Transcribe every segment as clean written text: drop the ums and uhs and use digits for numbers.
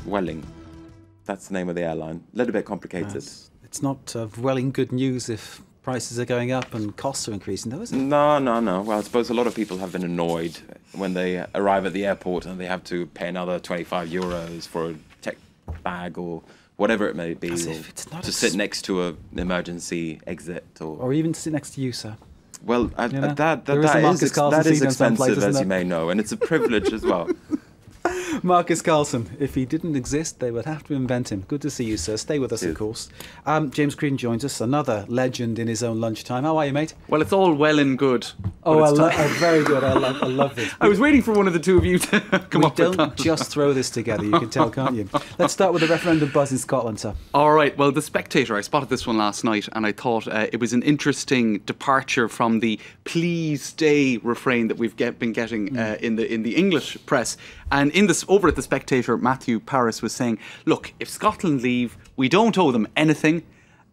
Welling. That's the name of the airline. A little bit complicated. It's not welling good news if prices are going up and costs are increasing, though, is it? No. Well, I suppose a lot of people have been annoyed when they arrive at the airport and they have to pay another 25 euros for a tech bag or whatever it may be, or to sit next to an emergency exit, or even to sit next to you, sir. Well, that is expensive, as you may know, and it's a privilege as well. Marcus Carlson, if he didn't exist, they would have to invent him. Good to see you, sir. Stay with us, of course. James Creedon joins us, another legend in his own lunchtime. How are you, mate? Well, it's all well and good. Oh, very good. I love this. I was waiting for one of the two of you to come up with that. We don't just throw this together, you can tell, can't you? Let's start with the referendum buzz in Scotland, sir. All right. Well, The Spectator, I spotted this one last night, and I thought it was an interesting departure from the please stay refrain that we've been getting in the English press. And over at The Spectator, Matthew Paris was saying, look, if Scotland leave, we don't owe them anything,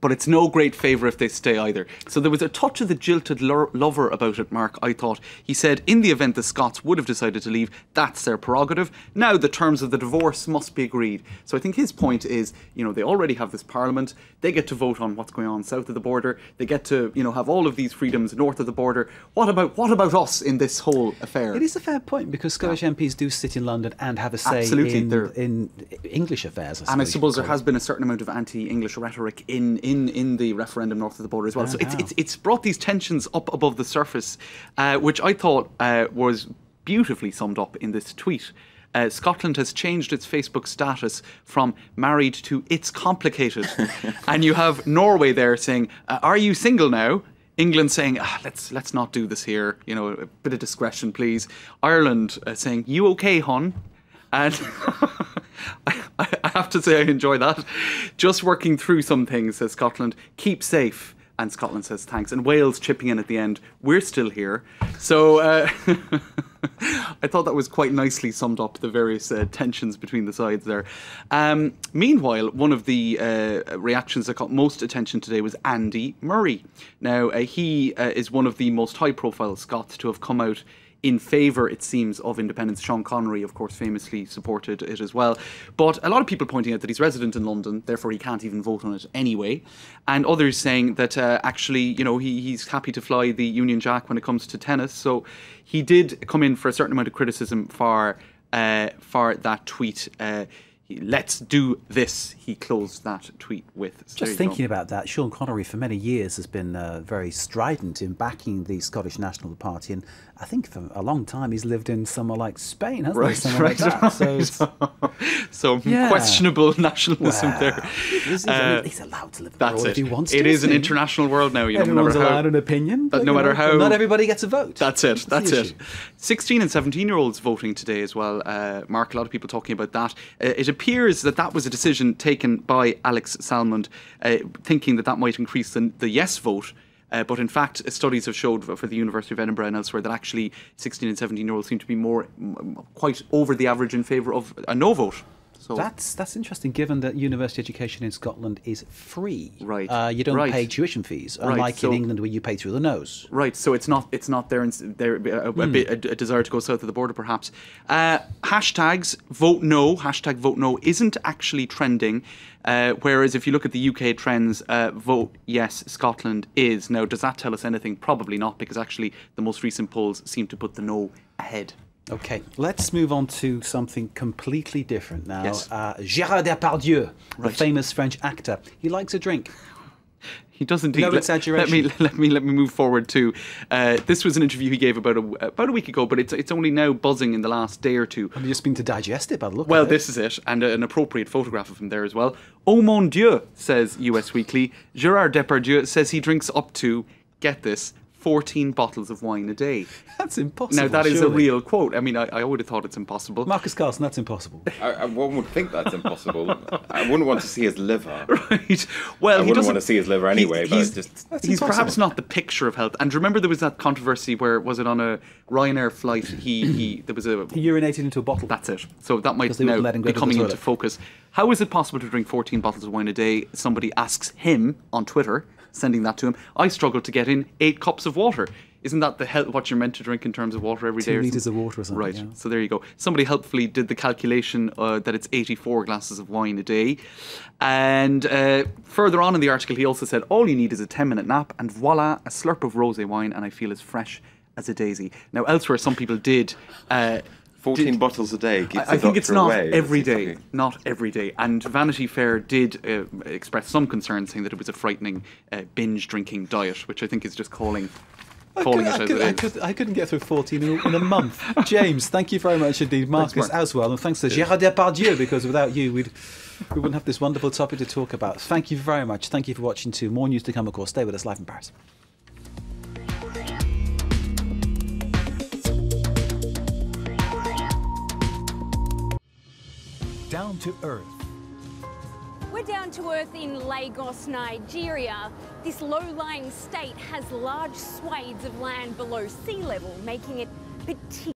but it's no great favour if they stay either. So there was a touch of the jilted lover about it, Mark, I thought. He said, in the event the Scots would have decided to leave, that's their prerogative. Now the terms of the divorce must be agreed. So I think his point is, they already have this parliament. They get to vote on what's going on south of the border. They get to, have all of these freedoms north of the border. What about us in this whole affair? It is a fair point, because Scottish MPs do sit in London and have a say in English affairs. I suppose there has been a certain amount of anti-English rhetoric in the referendum north of the border as well. So it's brought these tensions up above the surface, which I thought was beautifully summed up in this tweet. Scotland has changed its Facebook status from married to it's complicated. And you have Norway there saying, are you single now? England saying, let's not do this here. A bit of discretion, please. Ireland saying, you okay, hon? And I have to say I enjoy that. Just working through some things, says Scotland. Keep safe. And Scotland says thanks. And Wales chipping in at the end. We're still here. So I thought that was quite nicely summed up, the various tensions between the sides there. Meanwhile, one of the reactions that got most attention today was Andy Murray. Now, he is one of the most high-profile Scots to have come out in favour, it seems, of independence. Sean Connery, of course, famously supported it as well. But a lot of people pointing out that he's resident in London, therefore he can't even vote on it anyway. And others saying that actually, he's happy to fly the Union Jack when it comes to tennis. So he did come in for a certain amount of criticism for that tweet. Let's do this, he closed that tweet with. So just thinking about that, Sean Connery for many years has been very strident in backing the Scottish National Party, and I think for a long time he's lived in somewhere like Spain, hasn't he? Somewhere like that. So questionable nationalism there. He's allowed to live abroad if he wants to. It is an international world now. Everyone's allowed an opinion. But no matter how... Not everybody gets a vote. That's it. 16 and 17-year-olds voting today as well. Mark, a lot of people talking about that. It appears that was a decision taken by Alex Salmond, thinking that might increase the yes vote. But in fact, studies have showed for the University of Edinburgh and elsewhere that actually 16 and 17-year-olds seem to be quite over the average in favour of a no vote. So that's interesting, given that university education in Scotland is free. Right. You don't pay tuition fees, unlike in England where you pay through the nose. Right. So it's not there a desire to go south of the border, perhaps. Hashtags vote no. Hashtag vote no isn't actually trending. Whereas if you look at the UK trends, vote yes, Scotland is. Now, does that tell us anything? Probably not, because actually the most recent polls seem to put the no ahead. Okay, let's move on to something completely different now. Yes. Gérard Depardieu, the famous French actor. He likes a drink. He does indeed. No exaggeration. Let me move forward to. This was an interview he gave about a week ago, but it's only now buzzing in the last day or two. Have you just been to digest it by the look Well, of it? this is it, and an appropriate photograph of him there as well. Oh mon Dieu, says US Weekly. Gérard Depardieu says he drinks up to, get this, 14 bottles of wine a day. That's impossible. Now, that is a real quote. I mean, I would have thought it's impossible. Marcus Carlson, that's impossible. One would think that's impossible. I wouldn't want to see his liver. Right. Well, I wouldn't want to see his liver anyway, but he's perhaps not the picture of health. And remember there was that controversy where, was it on a Ryanair flight, he urinated into a bottle. That's it. So that might now be coming into focus. How is it possible to drink 14 bottles of wine a day? Somebody asks him on Twitter. sending that to him. I struggled to get in 8 cups of water. Isn't that what you're meant to drink in terms of water every day? 2 litres of water or something. Right, yeah. so there you go. Somebody helpfully did the calculation that it's 84 glasses of wine a day. And further on in the article, he also said, all you need is a 10-minute nap and voila, a slurp of rosé wine and I feel as fresh as a daisy. Now, elsewhere, some people did... 14 bottles a day keeps I the think it's doctor not away. every day. Not every day. And Vanity Fair did express some concern, saying that it was a frightening binge drinking diet, which I think is just calling it as it is. I couldn't get through 14 in a month. James, thank you very much indeed. Marcus as well. And thanks to Gérard Depardieu, because without you, we wouldn't have this wonderful topic to talk about. Thank you very much. Thank you for watching too. More news to come, of course. Stay with us live in Paris. Down to Earth. We're down to earth in Lagos, Nigeria. This low-lying state has large swathes of land below sea level, making it particularly